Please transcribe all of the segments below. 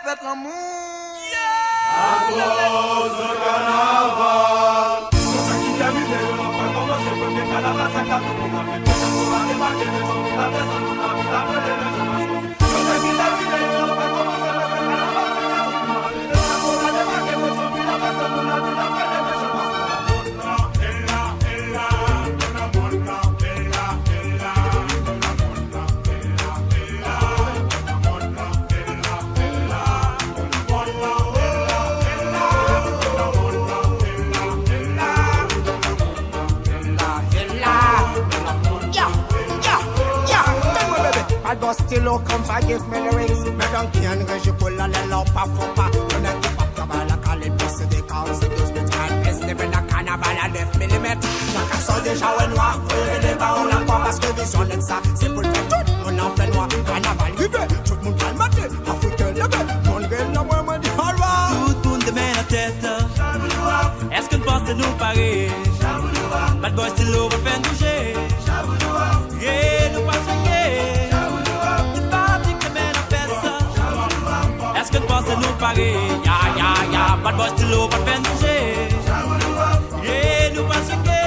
faites l'amour. À cause de carnaval. Pour ça qui a vu les gens, pas commencer pour des carnavals, ça capte pour ma vie. Pour la débarquer les gens, la personne pour ma vie, la vraie les gens, ma vie. Pour ça qui a vu les gens, pas commencer pour des carnavals, ça capte pour ma vie. Pour la débarquer les gens, la personne pour ma vie, la vraie les gens, ma vie. Bad boss still oh, come forgive me the rings. Me don't care que je pull a little up a fupa. When I keep up cabal, I call it piece de cause it does me time. Peste living a carnaval à 9 mm. Chaque assaut déjà ouais noir. Faut le débat on l'a pas parce que vision de ça. C'est pour le faire tout, on en fait noir. Carnaval rivé, tout le monde calme maté. Africain levé, mon gueule la moi me dit alright. Tout le monde de main en tête. Est-ce qu'on pense de nous parer? Bad boy still over fait bouger. Yeah, nous pas swinguer. Est-ce que tu penses nous parer? Ya, bad boy still over fait bouger. Yeah, nous pas swinguer.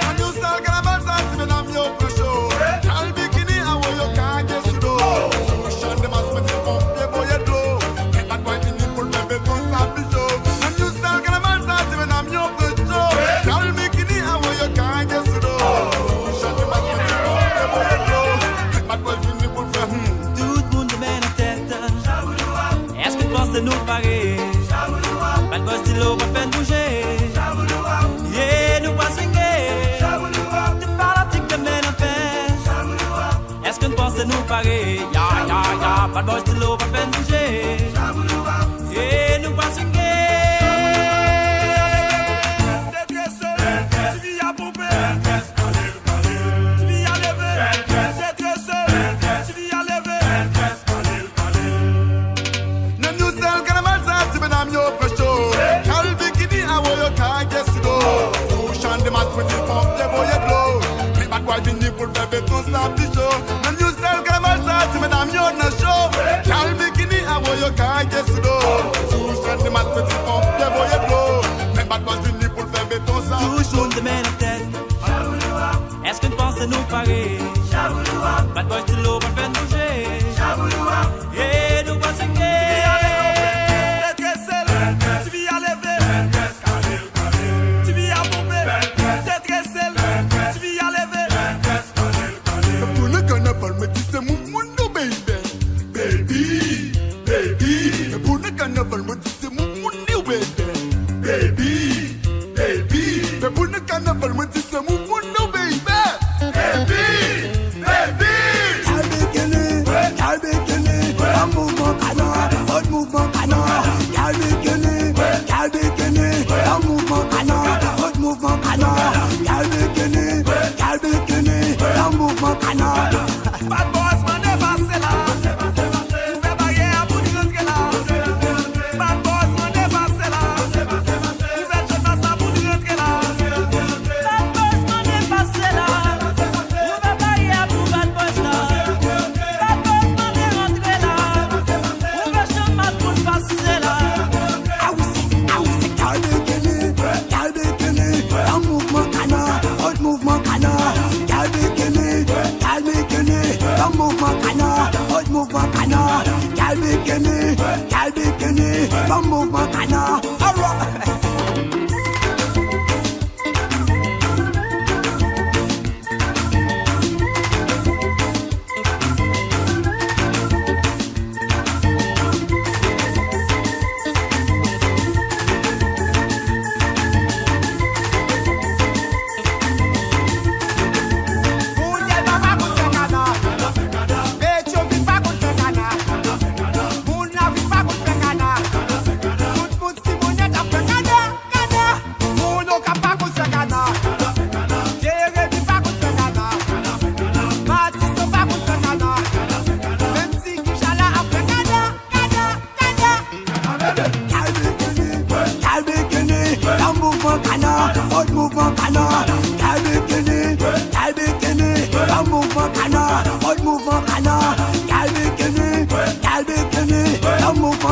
And you start carnaval dance when I'm your pro show. Girl bikini and where you can't get sudo. Push them as with the pump, yeah boy you blow. Get that boy in the pool, baby, don't stop the show. And you start carnaval dance when I'm your pro show. Girl bikini and where you can't get sudo. Push them as with the pump, yeah boy you blow. Get that boy in the pool, Tout le monde de main en tête. Est-ce que tu penses nous parer? Bad boy still over fait bouger. Yeah, nous pas swinguer. Tu parles tic de main en fait. Est-ce que tu penses nous parer? Ya, bad boy still over fait bouger. Yeah, nous pas swinguer. don't stop the show. When you sell caramel sauce, madame, you're not show. Can't bikini, I want you can't get slow. Touche de ma petite pompe, les voyez blow. Mais bad boss du nid pour faire béton ça. Toujours de main en tête. Est-ce que tu penses à nous parer? Bad boys de l'eau, pas fait bouger. Et nous pas s'inquiéter. Mouvement canard,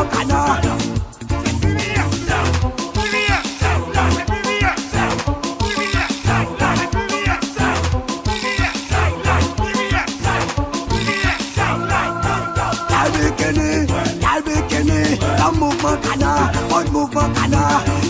mouvement canard. Y'a le bikini, le mouvement canard, on mouvement canard.